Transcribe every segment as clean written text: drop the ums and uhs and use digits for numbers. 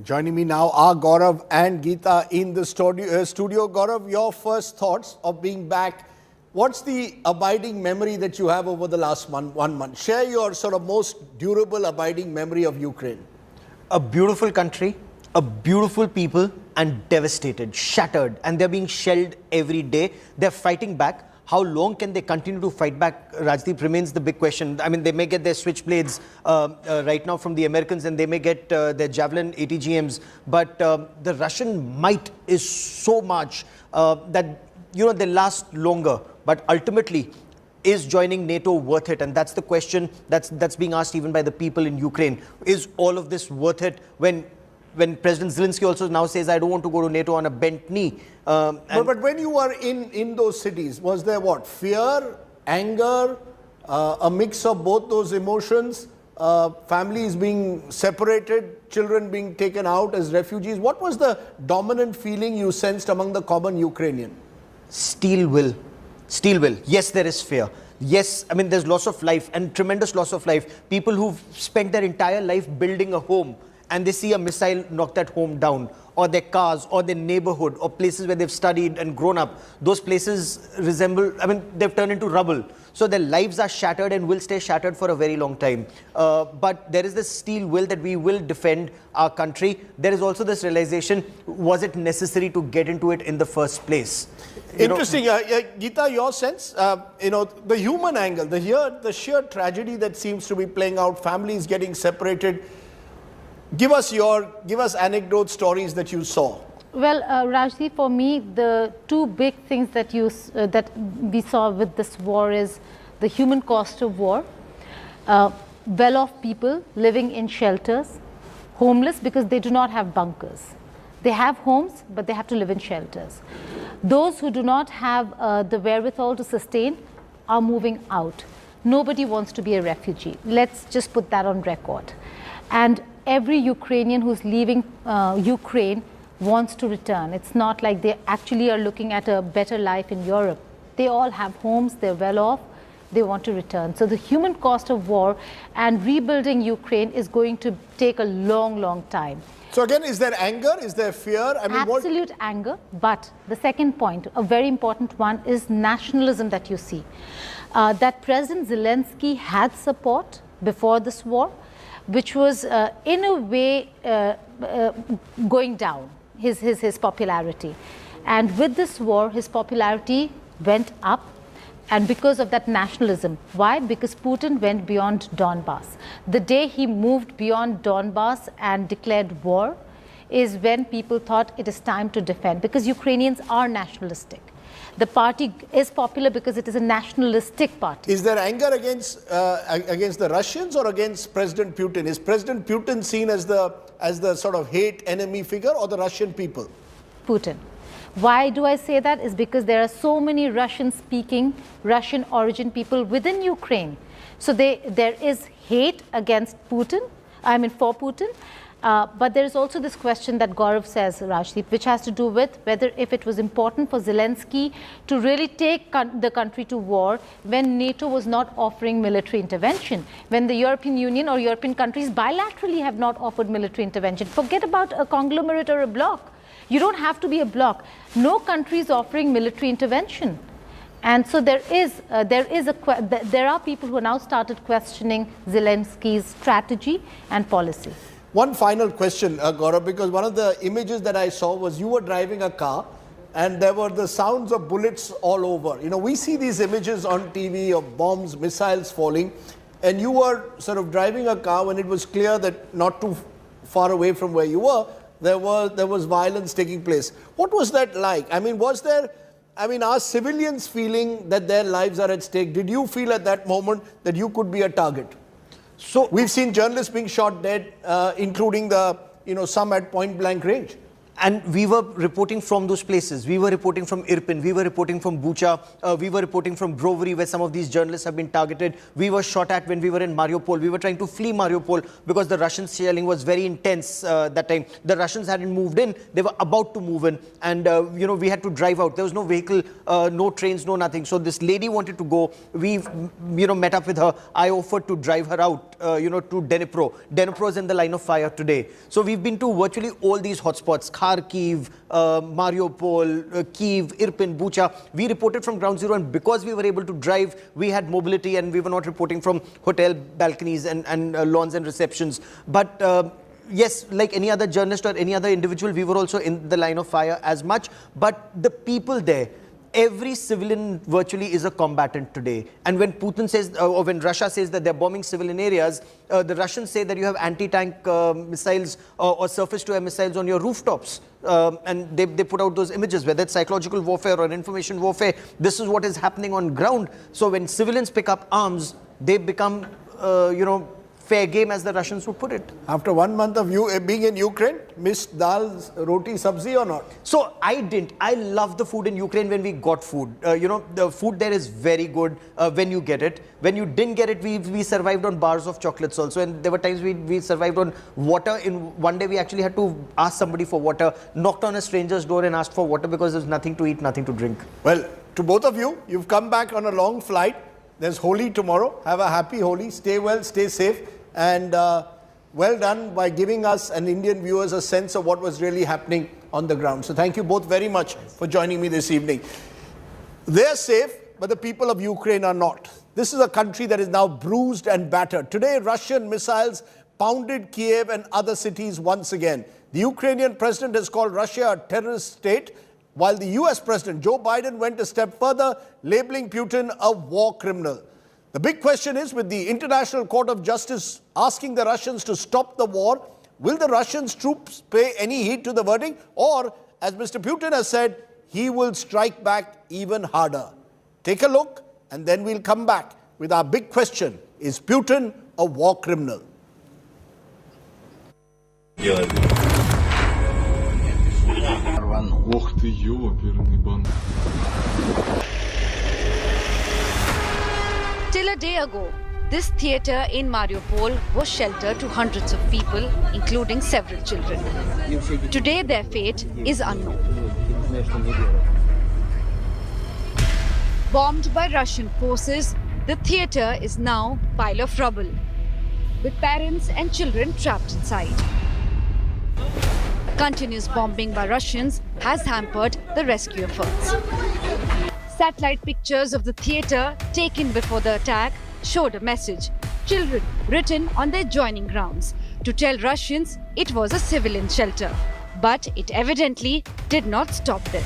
Joining me now are Gaurav and Geeta in the studio. Gaurav, your first thoughts of being back. What's the abiding memory that you have over the last 1 month? Share your sort of most durable abiding memory of Ukraine. A beautiful country, a beautiful people, and devastated, shattered, and they're being shelled every day. They're fighting back. How long can they continue to fight back, Rajdeep, remains the big question. I mean, they may get their switchblades right now from the Americans, and they may get their Javelin ATGMs, but the Russian might is so much that, you know, they last longer. But ultimately, is joining NATO worth it? And that's the question that's being asked even by the people in Ukraine. Is all of this worth it when President Zelensky also now says, I don't want to go to NATO on a bent knee. But when you were in those cities, was there what? Fear, anger, a mix of both those emotions, families being separated, children being taken out as refugees? What was the dominant feeling you sensed among the common Ukrainian? Steel will. Steel will. Yes, there is fear. Yes, I mean, there's loss of life and tremendous loss of life. People who've spent their entire life building a home, and they see a missile knock that home down, or their cars, or their neighborhood, or places where they've studied and grown up. Those places resemble, I mean, they've turned into rubble. So their lives are shattered and will stay shattered for a very long time. But there is this steel will that we will defend our country. There is also this realization, was it necessary to get into it in the first place? Interesting. Geeta, your sense, the human angle, the sheer tragedy that seems to be playing out, families getting separated. Give us anecdote stories that you saw. Well, Rajdeep, for me, the two big things that we saw with this war is the human cost of war, well-off people living in shelters, homeless because they do not have bunkers. They have homes, but they have to live in shelters. Those who do not have the wherewithal to sustain are moving out. Nobody wants to be a refugee. Let's just put that on record. And every Ukrainian who's leaving Ukraine wants to return. It's not like they actually are looking at a better life in Europe. They all have homes, they're well off, they want to return. So the human cost of war and rebuilding Ukraine is going to take a long, long time. So again, is there anger? Is there fear? I mean, absolute anger. But the second point, a very important one, is nationalism that you see. That President Zelensky had support before this war, which was in a way going down, his popularity. And with this war, his popularity went up, and because of that nationalism. Why? Because Putin went beyond Donbass. The day he moved beyond Donbass and declared war is when people thought it is time to defend, because Ukrainians are nationalistic. The party is popular because it is a nationalistic party. Is there anger against the Russians or against President Putin? Is President Putin seen as the sort of hate enemy figure, or the Russian people? Putin. Why do I say that? Is because there are so many Russian-speaking, Russian-origin people within Ukraine. So there is hate against Putin, I mean for Putin. But there is also this question that Gaurav says, Rajdeep, which has to do with whether if it was important for Zelensky to really take the country to war when NATO was not offering military intervention, when the European Union or European countries bilaterally have not offered military intervention. Forget about a conglomerate or a bloc. You don't have to be a bloc. No country is offering military intervention. And so there are people who have now started questioning Zelensky's strategy and policy. One final question, Gaurav, because one of the images that I saw was you were driving a car and there were the sounds of bullets all over. You know, we see these images on TV of bombs, missiles falling, and you were sort of driving a car when it was clear that not too far away from where you were, there was violence taking place. What was that like? I mean, are civilians feeling that their lives are at stake? Did you feel at that moment that you could be a target? So we've seen journalists being shot dead, including some at point blank range. And we were reporting from those places. We were reporting from Irpin. We were reporting from Bucha. We were reporting from Brovary, where some of these journalists have been targeted. We were shot at when we were in Mariupol. We were trying to flee Mariupol because the Russian shelling was very intense that time. The Russians hadn't moved in. They were about to move in. And, we had to drive out. There was no vehicle, no trains, no nothing. So this lady wanted to go. We, met up with her. I offered to drive her out, to Dnipro. Dnipro is in the line of fire today. So we've been to virtually all these hotspots. Kharkiv, Mariupol, Kiev, Irpin, Bucha. We reported from ground zero, and because we were able to drive, we had mobility, and we were not reporting from hotel balconies and lawns and receptions. But yes, like any other journalist or any other individual, we were also in the line of fire as much. But the people there, every civilian virtually is a combatant today. And when Putin says, or when Russia says that they're bombing civilian areas, the Russians say that you have anti-tank missiles or surface-to-air missiles on your rooftops. And they put out those images, whether it's psychological warfare or information warfare. This is what is happening on ground. So when civilians pick up arms, they become, fair game, as the Russians would put it. After 1 month of you being in Ukraine, missed dal, roti, sabzi or not? So I didn't. I love the food in Ukraine when we got food. The food there is very good when you get it. When you didn't get it, we survived on bars of chocolates also. And there were times we survived on water. In one day, we actually had to ask somebody for water, knocked on a stranger's door and asked for water because there's nothing to eat, nothing to drink. Well, to both of you, you've come back on a long flight. There's Holi tomorrow. Have a happy Holi. Stay well, stay safe. And well done by giving us and Indian viewers a sense of what was really happening on the ground. So thank you both very much for joining me this evening. They're safe, but the people of Ukraine are not. This is a country that is now bruised and battered. Today, Russian missiles pounded Kiev and other cities once again. The Ukrainian president has called Russia a terrorist state, while the US President Joe Biden went a step further, labeling Putin a war criminal. The big question is, with the International Court of Justice asking the Russians to stop the war, will the Russian troops pay any heed to the verdict? Or, as Mr. Putin has said, he will strike back even harder. Take a look, and then we'll come back with our big question. Is Putin a war criminal? Ох ты, ёперный бан. Till a day ago, this theatre in Mariupol was shelter to hundreds of people, including several children. Today, their fate is unknown. Bombed by Russian forces, the theatre is now a pile of rubble, with parents and children trapped inside. Continuous bombing by Russians has hampered the rescue efforts. Satellite pictures of the theatre taken before the attack showed a message, children, written on their joining grounds, to tell Russians it was a civilian shelter. But it evidently did not stop them.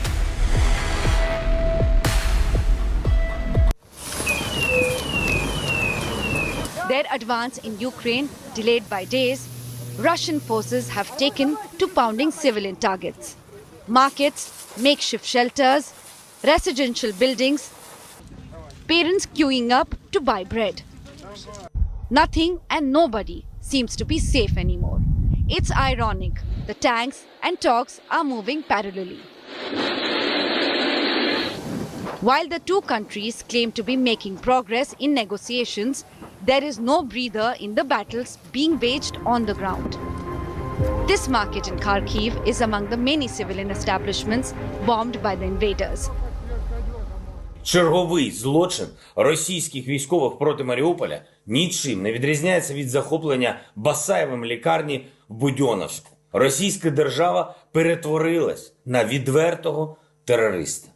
Their advance in Ukraine, delayed by days, Russian forces have taken to pounding civilian targets. Markets, makeshift shelters, residential buildings, parents queuing up to buy bread. Nothing and nobody seems to be safe anymore. It's ironic, the tanks and talks are moving parallelly. While the two countries claim to be making progress in negotiations, there is no breather in the battles being waged on the ground. This market in Kharkiv is among the many civilian establishments bombed by the invaders. Черговий злочин російських військових проти Маріуполя нічим не відрізняється від захоплення Басаєвим лікарні в Будьоновську. Російська держава перетворилась на відвертого терориста.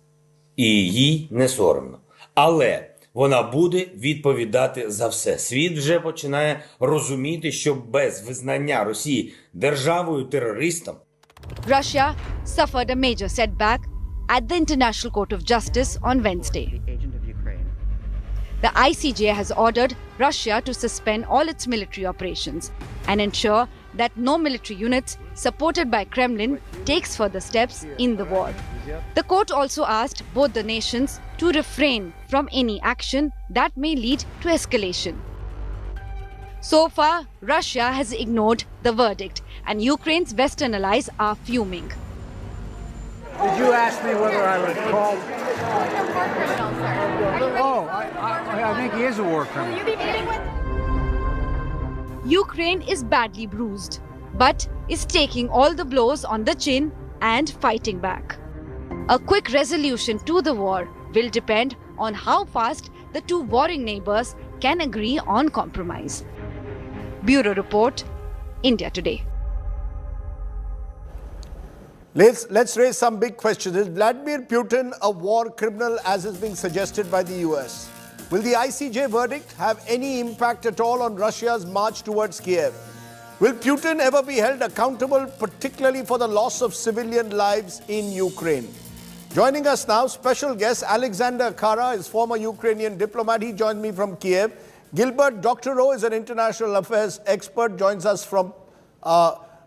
І їй не соромно. Але вона буде відповідати за все. Світ вже починає розуміти, що без визнання Росії державою-терористом Russia suffered a major setback at the International Court of Justice on Wednesday. The ICJ has ordered Russia to suspend all its military operations and ensure that no military units supported by Kremlin takes further steps in the war. The court also asked both the nations to refrain from any action that may lead to escalation. So far, Russia has ignored the verdict, and Ukraine's Western allies are fuming. Did you ask me whether I would call? Oh, I think he is a war criminal. Will you be meeting with? Ukraine is badly bruised, but is taking all the blows on the chin and fighting back. A quick resolution to the war will depend on how fast the two warring neighbors can agree on compromise. Bureau Report, India Today. Let's raise some big questions. Is Vladimir Putin a war criminal as is being suggested by the US? Will the ICJ verdict have any impact at all on Russia's march towards Kiev? Will Putin ever be held accountable, particularly for the loss of civilian lives in Ukraine? Joining us now, special guest Alexander Kara is former Ukrainian diplomat. He joins me from Kiev. Gilbert Doctorow is an international affairs expert, joins us from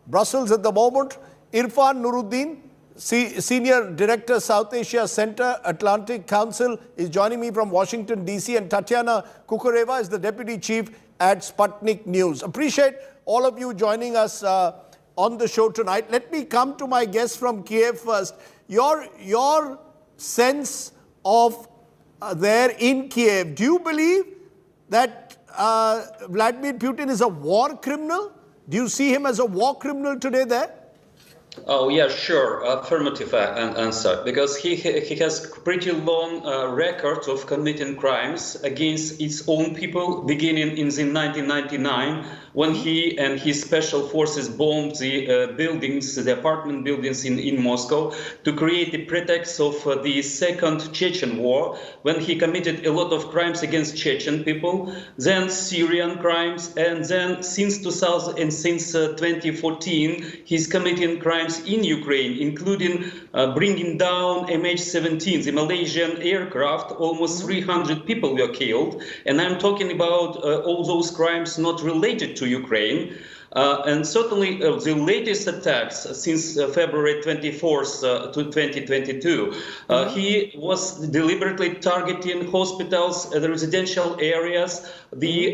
Brussels at the moment. Irfan Nuruddin, Senior Director, South Asia Center, Atlantic Council, is joining me from Washington, D.C. And Tatiana Kukureva is the Deputy Chief at Sputnik News. Appreciate all of you joining us on the show tonight. Let me come to my guest from Kiev first. Your sense of there in Kiev, do you believe that Vladimir Putin is a war criminal? Do you see him as a war criminal today there? Oh, yeah, sure. Affirmative answer. Because he has pretty long record of committing crimes against its own people, beginning in the 1999, when he and his special forces bombed the buildings, the apartment buildings in Moscow, to create the pretext of the Second Chechen War, when he committed a lot of crimes against Chechen people, then Syrian crimes, and then since 2014, he's committing crimes in Ukraine, including bringing down MH17, the Malaysian aircraft. Almost 300 people were killed. And I'm talking about all those crimes not related to Ukraine. And certainly the latest attacks since February 24th to 2022, he was deliberately targeting hospitals, the residential areas, the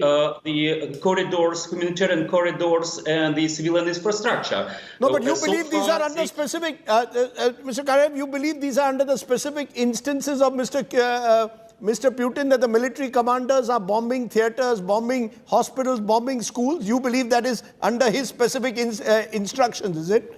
corridors, humanitarian corridors, and the civilian infrastructure. No, but you believe these are under specific, Mr. Karev, you believe these are under the specific instances of Mr. Putin, that the military commanders are bombing theaters, bombing hospitals, bombing schools? You believe that is under his specific instructions, is it?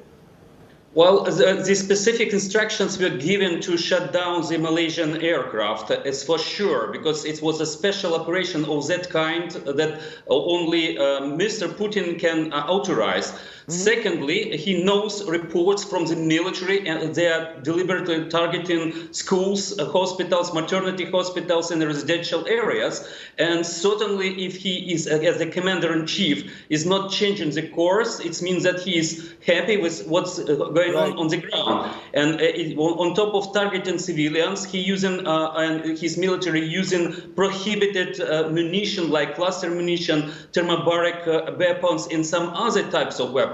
Well, the specific instructions were given to shut down the Malaysian aircraft, it's for sure, because it was a special operation of that kind that only Mr. Putin can authorize. Secondly, he knows reports from the military, and they are deliberately targeting schools, hospitals, maternity hospitals, and residential areas. And certainly, if he is, as the commander-in-chief, is not changing the course, it means that he is happy with what's going on the ground. And on top of targeting civilians, he using and his military using prohibited munition like cluster munition, thermobaric weapons, and some other types of weapons.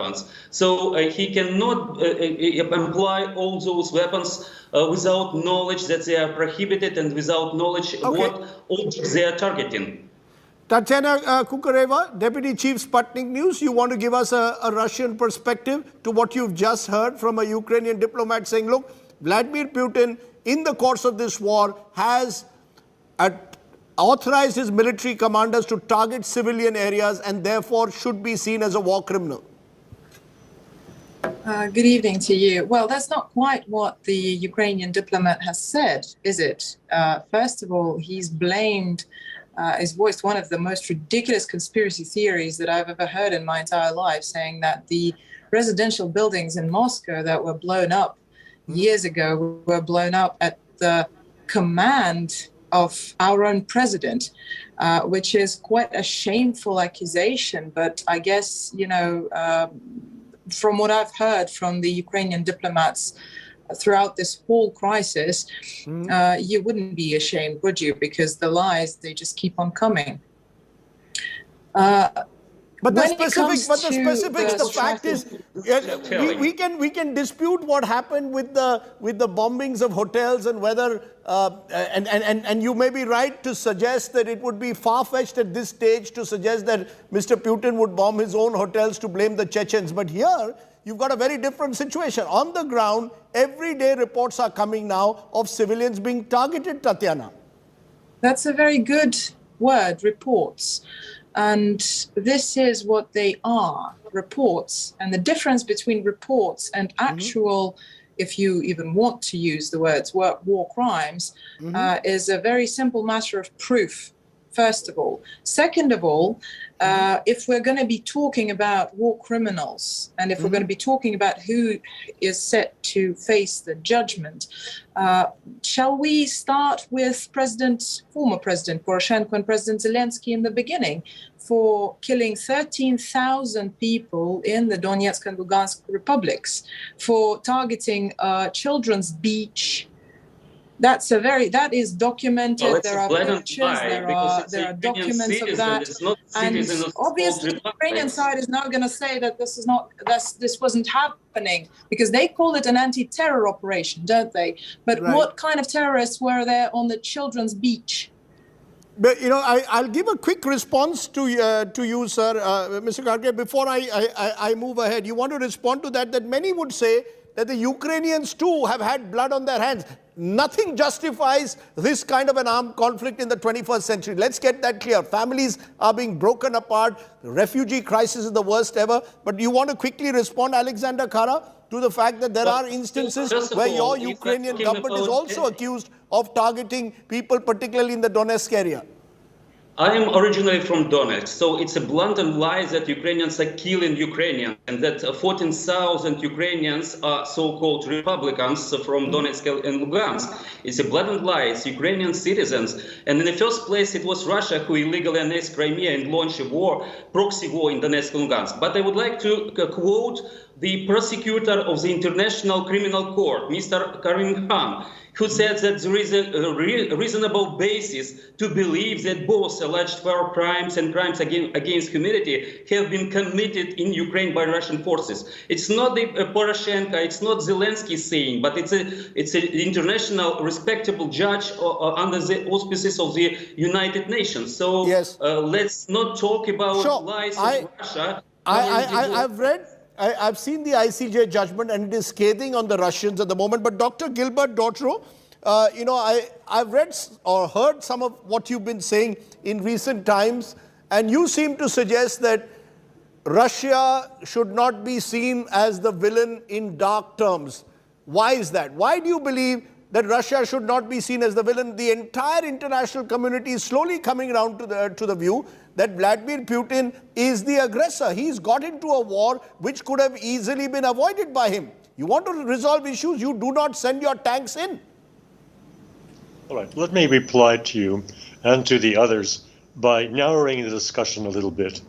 So he cannot employ all those weapons without knowledge that they are prohibited and without knowledge what objects they are targeting. Tatiana Kukureva, Deputy Chief Sputnik News, you want to give us a Russian perspective to what you've just heard from a Ukrainian diplomat saying, look, Vladimir Putin, in the course of this war, has authorized his military commanders to target civilian areas and therefore should be seen as a war criminal. Good evening to you. Well, that's not quite what the Ukrainian diplomat has said, is it? First of all, he's blamed, he's voiced one of the most ridiculous conspiracy theories that I've ever heard in my entire life, saying that the residential buildings in Moscow that were blown up years ago were blown up at the command of our own president, which is quite a shameful accusation. But I guess, you know, from what I've heard from the Ukrainian diplomats throughout this whole crisis, you wouldn't be ashamed, would you? Because the lies, they just keep on coming. But the specifics, the fact is, we can dispute what happened with the bombings of hotels and whether, and you may be right to suggest that it would be far-fetched at this stage to suggest that Mr. Putin would bomb his own hotels to blame the Chechens. But here, you've got a very different situation. On the ground, everyday reports are coming now of civilians being targeted, Tatiana. That's a very good word, reports. And this is what they are, reports. And the difference between reports and actual, if you even want to use the words war crimes, is a very simple matter of proof, first of all. Second of all, if we're going to be talking about war criminals, and if we're going to be talking about who is set to face the judgment, shall we start with former President Poroshenko and President Zelensky in the beginning for killing 13,000 people in the Donetsk and Lugansk republics, for targeting children's beach? That is documented. Well, there are pictures, there are documents of that. And obviously the Ukrainian side is now going to say that this wasn't happening, because they call it an anti-terror operation, don't they? But what kind of terrorists were there on the children's beach? But, you know, I'll give a quick response to you, sir, Mr. Kharge, before I move ahead. You want to respond to that many would say that the Ukrainians too have had blood on their hands. Nothing justifies this kind of an armed conflict in the 21st century. Let's get that clear. Families are being broken apart. The refugee crisis is the worst ever. But you want to quickly respond, Alexander Kara, to the fact that there are instances where your Ukrainian government is also accused of targeting people, particularly in the Donetsk area. I am originally from Donetsk, so it's a blatant lie that Ukrainians are killing Ukrainians, and that 14,000 Ukrainians are so-called Republicans from Donetsk and Lugansk. It's a blatant lie. It's Ukrainian citizens. And in the first place, it was Russia who illegally annexed Crimea and launched a proxy war in Donetsk and Lugansk. But I would like to quote the prosecutor of the International Criminal Court, Mr. Karim Khan, who said that there is a reasonable basis to believe that both alleged war crimes and crimes against humanity have been committed in Ukraine by Russian forces. It's not the Poroshenko, it's not Zelensky saying, but it's an international respectable judge under the auspices of the United Nations. So let's not talk about lies of Russia. I've seen the ICJ judgment, and it is scathing on the Russians at the moment. But Dr. Gilbert Dautreau, you know, I've read or heard some of what you've been saying in recent times, and you seem to suggest that Russia should not be seen as the villain in dark terms. Why is that? Why do you believe that Russia should not be seen as the villain? The entire international community is slowly coming around to the view that Vladimir Putin is the aggressor. He's got into a war which could have easily been avoided by him. You want to resolve issues, you do not send your tanks in. All right, let me reply to you and to the others by narrowing the discussion a little bit.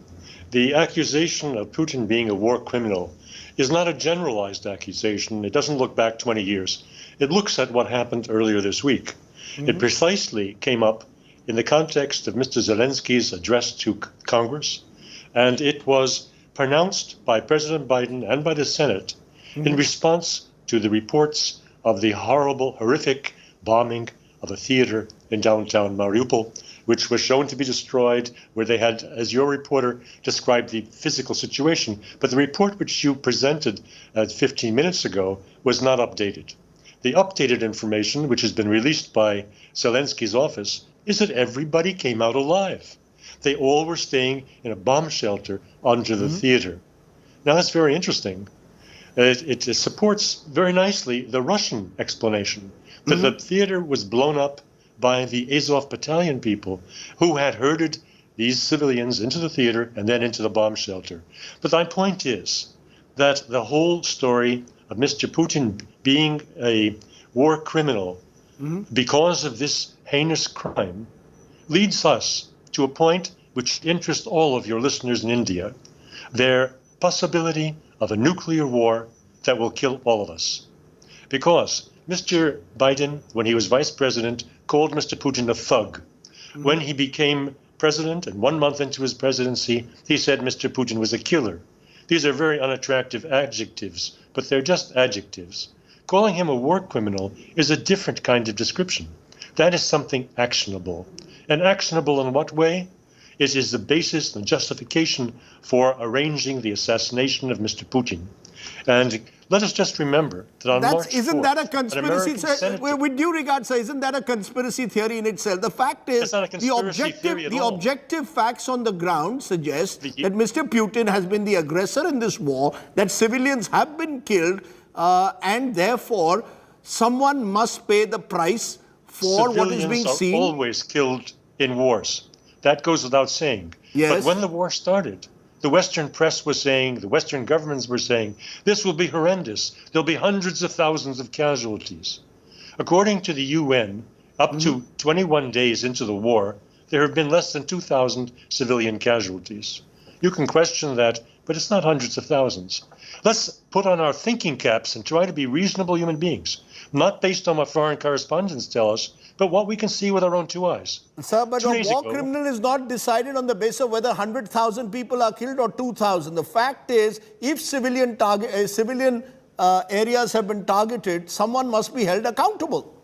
The accusation of Putin being a war criminal is not a generalized accusation. It doesn't look back 20 years. It looks at what happened earlier this week. It precisely came up in the context of Mr. Zelensky's address to Congress, and it was pronounced by President Biden and by the Senate in response to the reports of the horrific bombing of a theater in downtown Mariupol, which was shown to be destroyed, where they had, as your reporter described, the physical situation. But the report which you presented 15 minutes ago was not updated. The updated information, which has been released by Zelensky's office, is that everybody came out alive. They all were staying in a bomb shelter under the theater. Now, that's very interesting. It supports very nicely the Russian explanation that the theater was blown up by the Azov battalion people who had herded these civilians into the theater and then into the bomb shelter. But my point is that the whole story of Mr. Putin being a war criminal because of this heinous crime leads us to a point which interests all of your listeners in India, their possibility of a nuclear war that will kill all of us. Because Mr. Biden, when he was vice president, called Mr. Putin a thug. When he became president and 1 month into his presidency, he said Mr. Putin was a killer. These are very unattractive adjectives, but they're just adjectives. Calling him a war criminal is a different kind of description. That is something actionable. And actionable in what way? It is the basis and justification for arranging the assassination of Mr. Putin. And let us just remember that on March 4th, isn't that a conspiracy? Senator, with due regard, sir, isn't that a conspiracy theory in itself? The fact is, the objective facts on the ground suggest that Mr. Putin has been the aggressor in this war, that civilians have been killed, and therefore someone must pay the price for what is being seen. Civilians are always killed in wars. That goes without saying. Yes. But when the war started, the Western press was saying, the Western governments were saying, this will be horrendous. There'll be hundreds of thousands of casualties. According to the UN, up to 21 days into the war, there have been less than 2,000 civilian casualties. You can question that, but it's not hundreds of thousands. Let's put on our thinking caps and try to be reasonable human beings, not based on what foreign correspondents tell us, but what we can see with our own two eyes. Sir, but a war criminal is not decided on the basis of whether 100,000 people are killed or 2,000. The fact is, if civilian areas have been targeted, someone must be held accountable.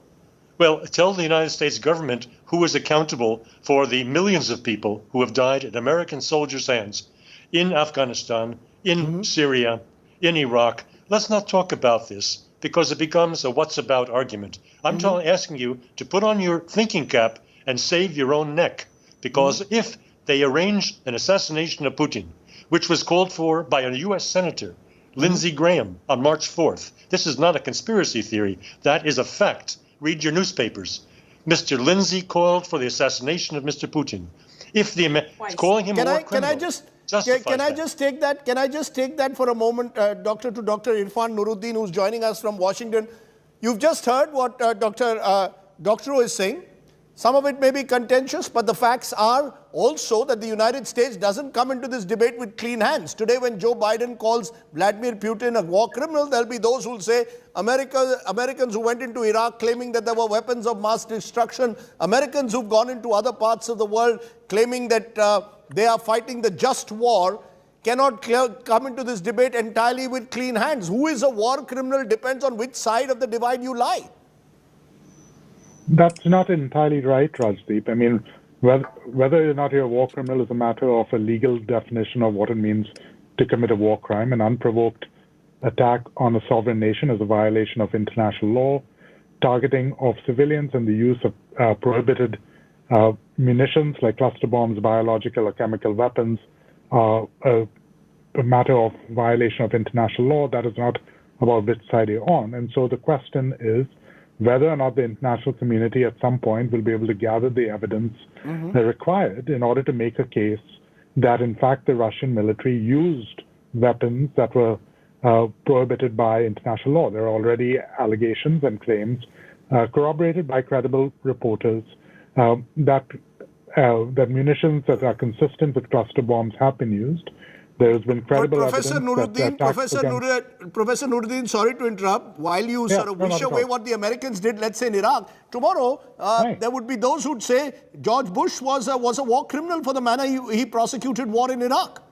Well, tell the United States government who is accountable for the millions of people who have died at American soldiers' hands in Afghanistan, in Syria, in Iraq. Let's not talk about this, because it becomes a what's about argument. I'm asking you to put on your thinking cap and save your own neck, because if they arranged an assassination of Putin, which was called for by a U.S. Senator, Lindsey Graham, on March 4th, this is not a conspiracy theory. That is a fact. Read your newspapers. Mr. Lindsey called for the assassination of Mr. Putin. If the calling him a war criminal, Can I just take that for a moment, Dr. Irfan Nuruddin, who's joining us from Washington. You've just heard what Dr. is saying. Some of it may be contentious, but the facts are also that the United States doesn't come into this debate with clean hands. Today, when Joe Biden calls Vladimir Putin a war criminal, there'll be those who'll say Americans who went into Iraq claiming that there were weapons of mass destruction, Americans who've gone into other parts of the world claiming that they are fighting the just war, cannot come into this debate entirely with clean hands. Who is a war criminal depends on which side of the divide you lie. That's not entirely right, Rajdeep. I mean, whether or not you're a war criminal is a matter of a legal definition of what it means to commit a war crime. An unprovoked attack on a sovereign nation is a violation of international law. Targeting of civilians and the use of prohibited munitions like cluster bombs, biological or chemical weapons are a matter of violation of international law. That is not about which side you're on. And so the question is whether or not the international community at some point will be able to gather the evidence required in order to make a case that, in fact, the Russian military used weapons that were prohibited by international law. There are already allegations and claims corroborated by credible reporters that munitions that are consistent with cluster bombs have been used. There has been credible Professor evidence Professor Nuruddin, sorry to interrupt. While you wish away what the Americans did, let's say in Iraq, tomorrow there would be those who'd say George Bush was a war criminal for the manner he prosecuted war in Iraq.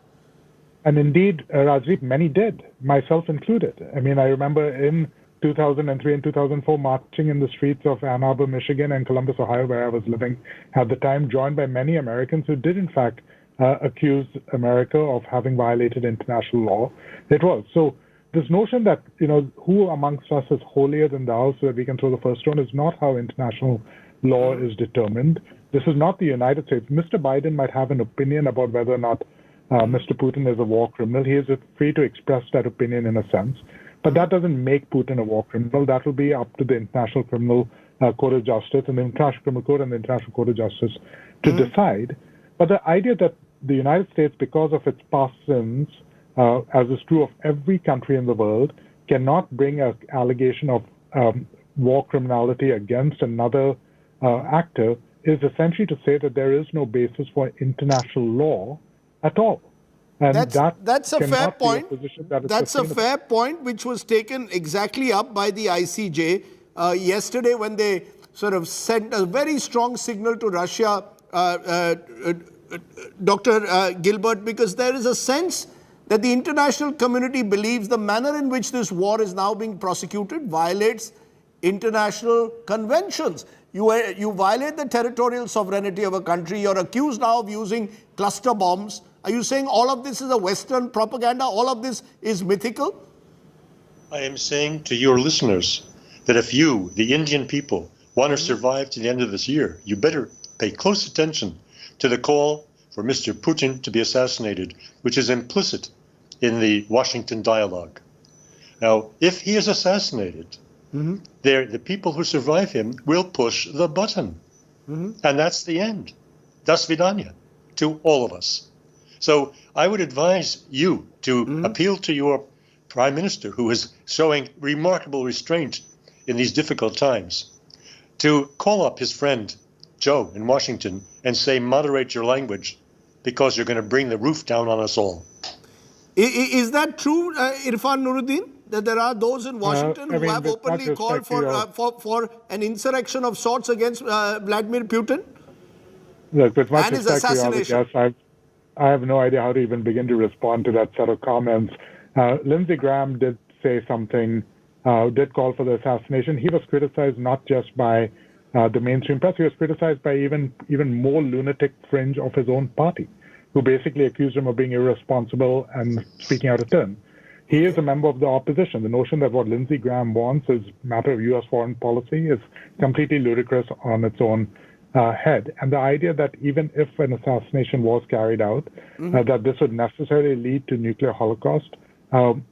And indeed, Rajdeep, many did, myself included. I mean, I remember in 2003 and 2004 marching in the streets of Ann Arbor, Michigan and Columbus, Ohio, where I was living at the time, joined by many Americans who did, in fact, accuse America of having violated international law. It was. So this notion that, who amongst us is holier than thou so that we can throw the first stone is not how international law is determined. This is not the United States. Mr. Biden might have an opinion about whether or not Mr. Putin is a war criminal. He is free to express that opinion in a sense. But that doesn't make Putin a war criminal. That will be up to the International Criminal Court of Justice and the International Criminal Court and the International Court of Justice to decide. But the idea that the United States, because of its past sins, as is true of every country in the world, cannot bring an allegation of war criminality against another actor is essentially to say that there is no basis for international law at all. And that's a fair point. That's a fair point, which was taken exactly up by the ICJ yesterday when they sort of sent a very strong signal to Russia, Dr. Gilbert, because there is a sense that the international community believes the manner in which this war is now being prosecuted violates international conventions. You violate the territorial sovereignty of a country. You're accused now of using cluster bombs. Are you saying all of this is a Western propaganda? All of this is mythical? I am saying to your listeners that if you, the Indian people, want to survive to the end of this year, you better pay close attention to the call for Mr. Putin to be assassinated, which is implicit in the Washington dialogue. Now, if he is assassinated, the people who survive him will push the button. And that's the end. Das vidanya to all of us. So I would advise you to appeal to your Prime Minister, who is showing remarkable restraint in these difficult times, to call up his friend Joe in Washington and say, moderate your language, because you're going to bring the roof down on us all. Is that true, Irfan Nuruddin, that there are those in Washington who have openly called for an insurrection of sorts against Vladimir Putin? Look, with much and his respect to your other assassination? guests, I have no idea how to even begin to respond to that set of comments. Lindsey Graham did say something, did call for the assassination. He was criticized not just by the mainstream press, he was criticized by even more lunatic fringe of his own party, who basically accused him of being irresponsible and speaking out of turn. He is a member of the opposition. The notion that what Lindsey Graham wants is a matter of U.S. foreign policy is completely ludicrous on its own head. And the idea that even if an assassination was carried out, that this would necessarily lead to nuclear holocaust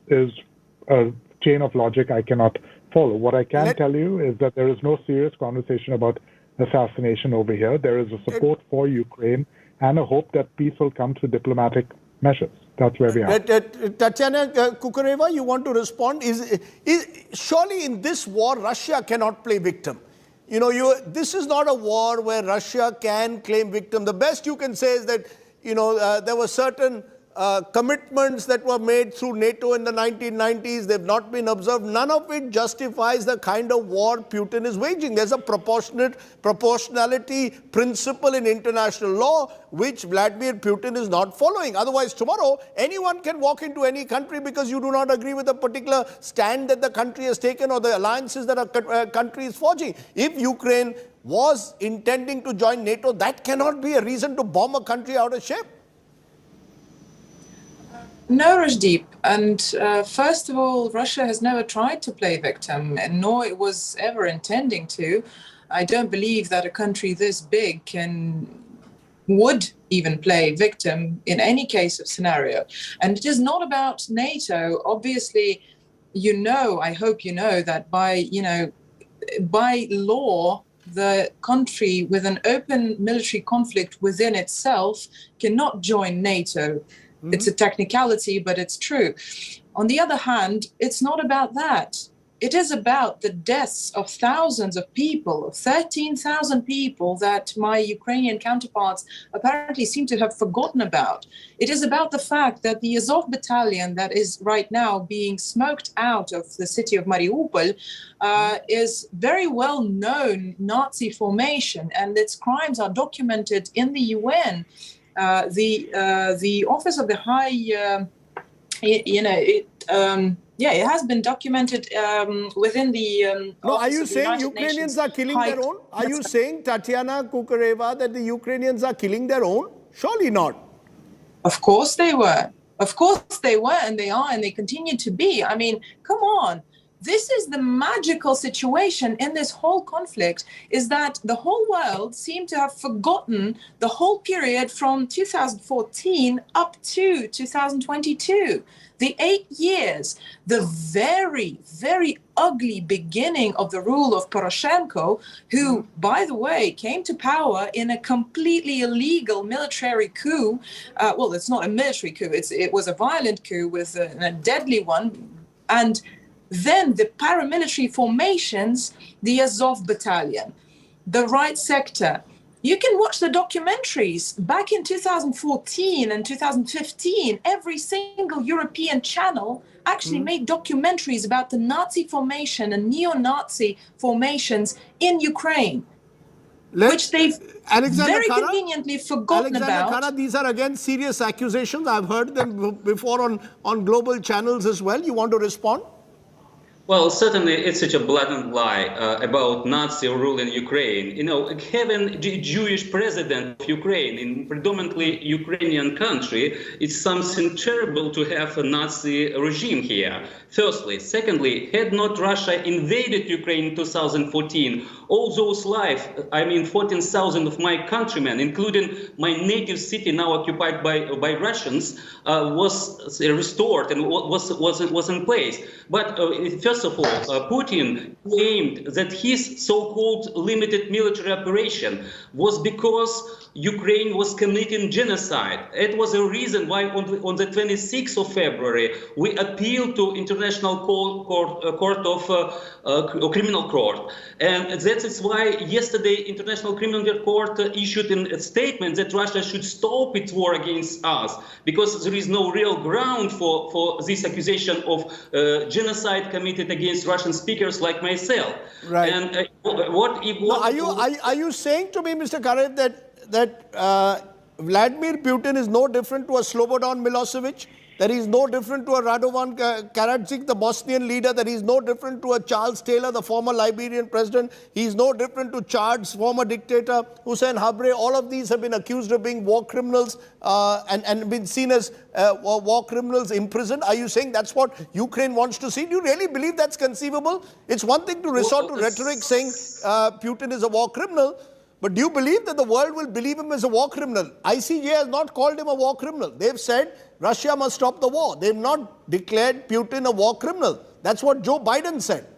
is a chain of logic I cannot follow. What I can tell you is that there is no serious conversation about assassination over here. There is a support for Ukraine and a hope that peace will come through diplomatic measures. That's where we are. Tatiana Kukareva, you want to respond? Surely in this war, Russia cannot play victim. This is not a war where Russia can claim victim. The best you can say is that, there were certain commitments that were made through NATO in the 1990s. They've not been observed. None of it justifies the kind of war Putin is waging. There's a proportionality principle in international law, which Vladimir Putin is not following. Otherwise, tomorrow, anyone can walk into any country because you do not agree with a particular stand that the country has taken or the alliances that a country is forging. If Ukraine was intending to join NATO, that cannot be a reason to bomb a country out of shape. No, Rajdeep. And first of all, Russia has never tried to play victim, and nor it was ever intending to. I don't believe that a country this big would even play victim in any case of scenario. And it is not about NATO. Obviously, I hope you know that by law, the country with an open military conflict within itself cannot join NATO. It's a technicality, but it's true. On the other hand, it's not about that. It is about the deaths of thousands of people, of 13,000 people that my Ukrainian counterparts apparently seem to have forgotten about. It is about the fact that the Azov battalion that is right now being smoked out of the city of Mariupol is very well-known Nazi formation, and its crimes are documented in the UN. The Office of the High, it has been documented within the. No, are you saying Ukrainians are killing their own? Are you saying, Tatiana Kukareva, that the Ukrainians are killing their own? Surely not. Of course they were. Of course they were, and they are, and they continue to be. I mean, come on. This is the magical situation in this whole conflict, is that the whole world seemed to have forgotten the whole period from 2014 up to 2022. The 8 years, the very, very ugly beginning of the rule of Poroshenko, who, by the way, came to power in a completely illegal military coup. Well, it's not a military coup. It was a violent coup with a deadly one. And then the paramilitary formations, the Azov battalion, the right sector. You can watch the documentaries. Back in 2014 and 2015, every single European channel actually made documentaries about the Nazi formation and neo-Nazi formations in Ukraine, which they've very conveniently forgotten about. Khara, these are again serious accusations. I've heard them before on global channels as well. You want to respond? Well, certainly it's such a blatant lie about Nazi rule in Ukraine. You know, having the Jewish president of Ukraine in predominantly Ukrainian country, it's something terrible to have a Nazi regime here. Firstly. Secondly, had not Russia invaded Ukraine in 2014, all those lives, 14,000 of my countrymen, including my native city now occupied by Russians, was restored and was in place. But first of all, Putin claimed that his so-called limited military operation was because Ukraine was committing genocide. It was a reason why on the 26th of February we appealed to International Criminal Court, and that is why yesterday International Criminal Court issued a statement that Russia should stop its war against us because there is no real ground for this accusation of genocide committed against Russian speakers like myself. Right. And are you saying to me, Mr. Karev, that Vladimir Putin is no different to a Slobodan Milosevic, that he is no different to a Radovan Karadzic, the Bosnian leader, that he is no different to a Charles Taylor, the former Liberian president, he is no different to Chad's former dictator, Hussein Habre? All of these have been accused of being war criminals and been seen as war criminals imprisoned. Are you saying that's what Ukraine wants to see? Do you really believe that's conceivable? It's one thing to resort to rhetoric saying Putin is a war criminal, but do you believe that the world will believe him as a war criminal? ICJ has not called him a war criminal. They've said Russia must stop the war. They've not declared Putin a war criminal. That's what Joe Biden said.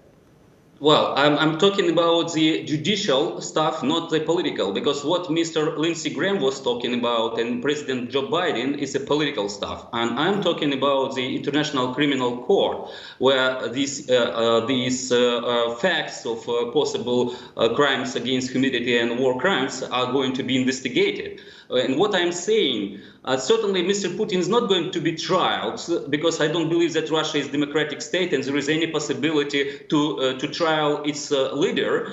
Well, I'm talking about the judicial stuff, not the political, because what Mr. Lindsey Graham was talking about and President Joe Biden is the political stuff. And I'm talking about the International Criminal Court, where these facts of possible crimes against humanity and war crimes are going to be investigated. And what I'm saying, certainly Mr. Putin is not going to be tried because I don't believe that Russia is a democratic state and there is any possibility to trial its leader.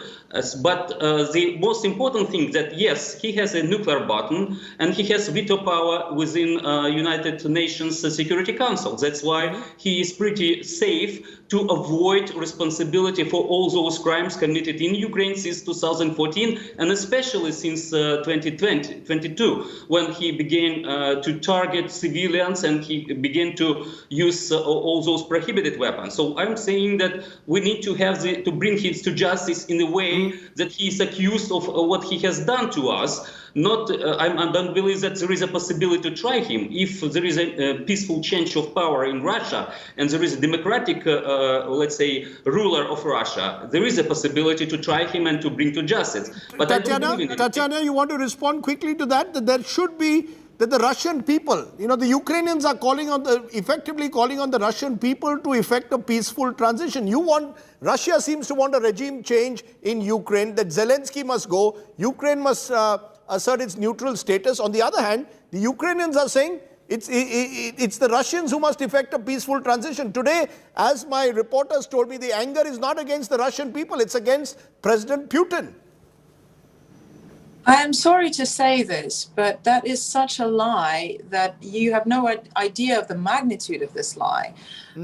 But the most important thing that, yes, he has a nuclear button and he has veto power within United Nations Security Council. That's why he is pretty safe to avoid responsibility for all those crimes committed in Ukraine since 2014 and especially since 2022, when he began to target civilians and he began to use all those prohibited weapons. So I'm saying that we need to have to bring him to justice in a way that he is accused of what he has done to us. Not, I don't believe that there is a possibility to try him. If there is a peaceful change of power in Russia and there is a democratic, let's say, ruler of Russia, there is a possibility to try him and to bring to justice. But Tatiana, you want to respond quickly to that? That there should be, that the Russian people, you know, the Ukrainians are effectively calling on the Russian people to effect a peaceful transition. Russia seems to want a regime change in Ukraine, that Zelensky must go, Ukraine must assert its neutral status. On the other hand, the Ukrainians are saying it's the Russians who must effect a peaceful transition. Today, as my reporters told me, the anger is not against the Russian people, it's against President Putin. I am sorry to say this, but that is such a lie that you have no idea of the magnitude of this lie.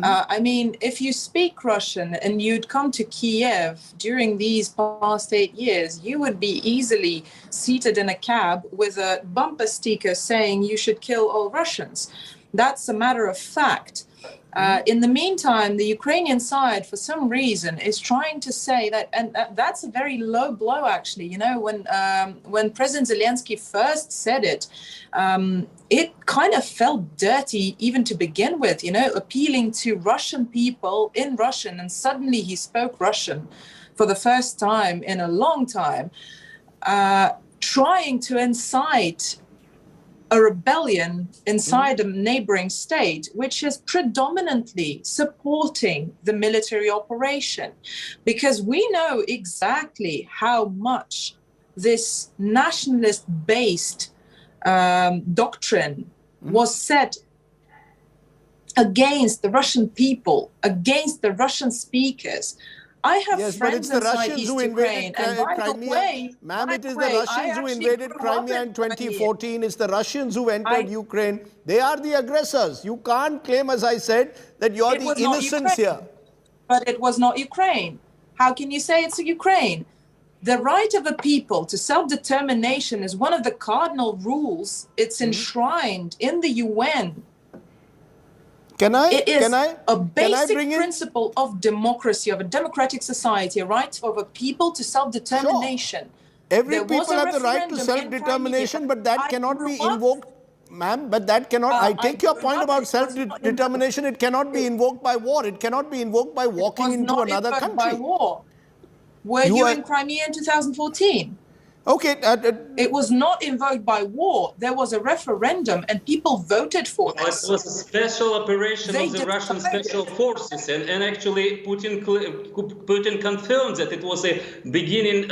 I mean, if you speak Russian and you'd come to Kiev during these past 8 years, you would be easily seated in a cab with a bumper sticker saying you should kill all Russians. That's a matter of fact. In the meantime, the Ukrainian side, for some reason, is trying to say that, and that's a very low blow, actually. You know, when President Zelensky first said it, it kind of felt dirty even to begin with, you know, appealing to Russian people in Russian, and suddenly he spoke Russian for the first time in a long time, trying to incite a rebellion inside a neighboring state, which is predominantly supporting the military operation. Because we know exactly how much this nationalist-based doctrine was set against the Russian people, against the Russian speakers. I have friends inside East Ukraine, and by the way, ma'am, it is the Russians who invaded Crimea in 2014. It's the Russians who entered Ukraine. They are the aggressors. You can't claim, as I said, that you're the innocents here. but it was not Ukraine. How can you say it's Ukraine? The right of a people to self-determination is one of the cardinal rules. It's enshrined in the UN. It is a basic principle of democracy, of a democratic society, a right of a people to self-determination. Sure. Every people have the right to self-determination, but that cannot be invoked, ma'am, but that cannot, I take your point about self-determination, it cannot be invoked by war, it cannot be invoked by walking into another country. By war. Were you in Crimea in 2014? Okay. It was not invoked by war. There was a referendum and people voted for this. It was a special operation of the Russian special forces, and actually Putin confirmed that it was a beginning.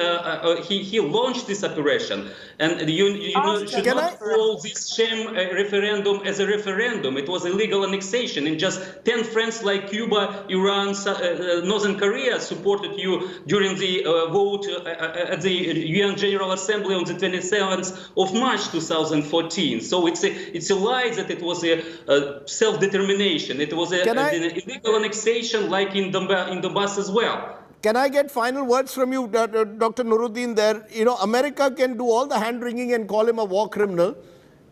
He launched this operation, and you should not call this sham referendum as a referendum. It was illegal annexation, and just 10 friends like Cuba, Iran, Northern Korea supported you during the vote at the UN General Assembly on the 27th of March 2014. So it's a lie that it was a self-determination. It was an illegal annexation, like in Donbass as well. Can I get final words from you, Dr. Nuruddin? There, America can do all the hand-wringing and call him a war criminal.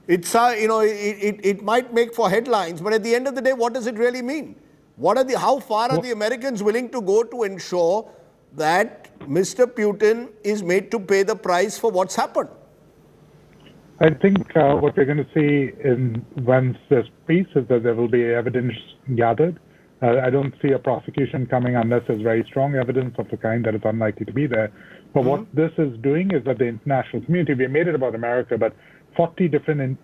It's it might make for headlines, but at the end of the day, what does it really mean? How far are the Americans willing to go to ensure that Mr. Putin is made to pay the price for what's happened? I think what we're going to see once there's peace is that there will be evidence gathered. I don't see a prosecution coming unless there's very strong evidence of the kind that is unlikely to be there. But what this is doing is that the international community, we made it about America, but 40 different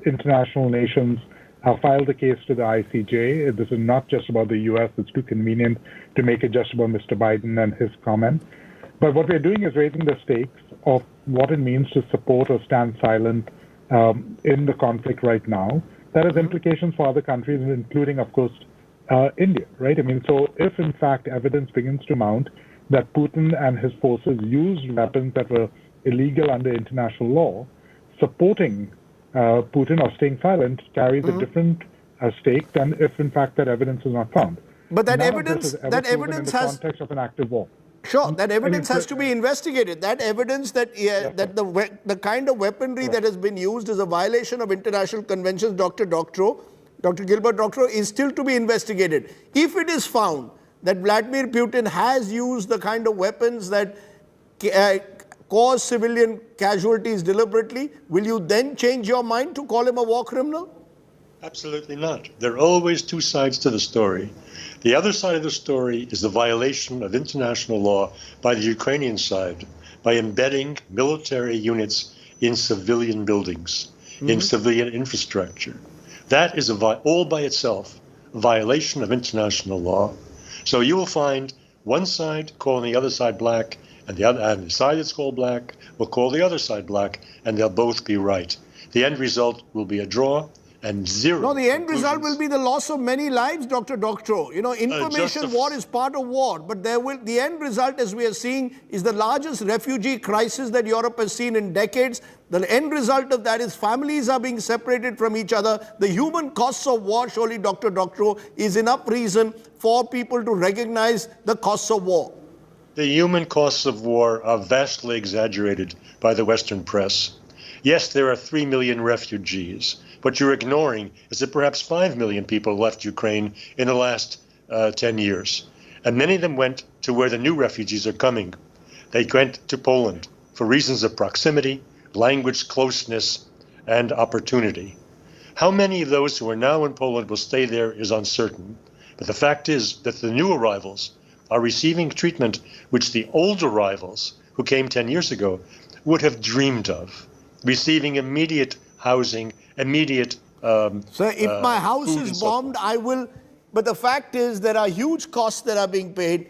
international nations have filed a case to the ICJ. This is not just about the US. It's too convenient to make it just about Mr. Biden and his comments. But what we're doing is raising the stakes of what it means to support or stand silent in the conflict right now. That has implications for other countries, including, of course, India, right? I mean, so if in fact evidence begins to mount that Putin and his forces used weapons that were illegal under international law, supporting Putin or staying silent carries a different stake than if in fact that evidence is not found. But that None evidence in the has context of an active war. Sure, that evidence has to be investigated. That evidence that the kind of weaponry that has been used is a violation of international conventions, Dr. Gilbert Doctorow, is still to be investigated. If it is found that Vladimir Putin has used the kind of weapons that cause civilian casualties deliberately, will you then change your mind to call him a war criminal? Absolutely not. There are always two sides to the story. The other side of the story is the violation of international law by the Ukrainian side by embedding military units in civilian buildings, in civilian infrastructure. That is all by itself a violation of international law. So you will find one side calling the other side black, and the side that's called black will call the other side black, and they'll both be right. The end result will be a draw and zero. No, the end result will be the loss of many lives, Dr. Doctorow. Information war is part of war, but the end result, as we are seeing, is the largest refugee crisis that Europe has seen in decades. The end result of that is families are being separated from each other. The human costs of war, surely, Dr. Doctorow, is enough reason for people to recognize the costs of war. The human costs of war are vastly exaggerated by the Western press. Yes, there are 3 million refugees. What you're ignoring is that perhaps 5 million people left Ukraine in the last 10 years. And many of them went to where the new refugees are coming. They went to Poland for reasons of proximity, language closeness, and opportunity. How many of those who are now in Poland will stay there is uncertain. But the fact is that the new arrivals are receiving treatment which the old arrivals who came 10 years ago would have dreamed of. Receiving immediate housing, immediate So if my house is bombed, I will... But the fact is there are huge costs that are being paid.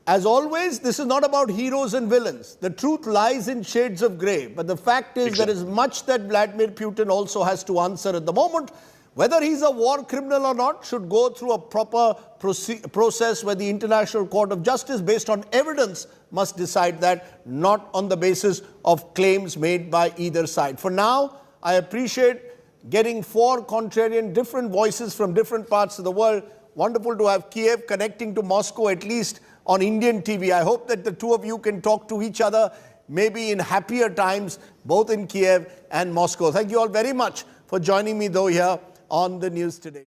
As always, this is not about heroes and villains. The truth lies in shades of grey. But the fact is there is much that Vladimir Putin also has to answer at the moment. Whether he's a war criminal or not should go through a proper process where the International Court of Justice, based on evidence, must decide that, not on the basis of claims made by either side. For now, I appreciate getting 4 contrarian different voices from different parts of the world. Wonderful to have Kiev connecting to Moscow, at least on Indian TV. I hope that the two of you can talk to each other, maybe in happier times, both in Kiev and Moscow. Thank you all very much for joining me, though, here on the news today.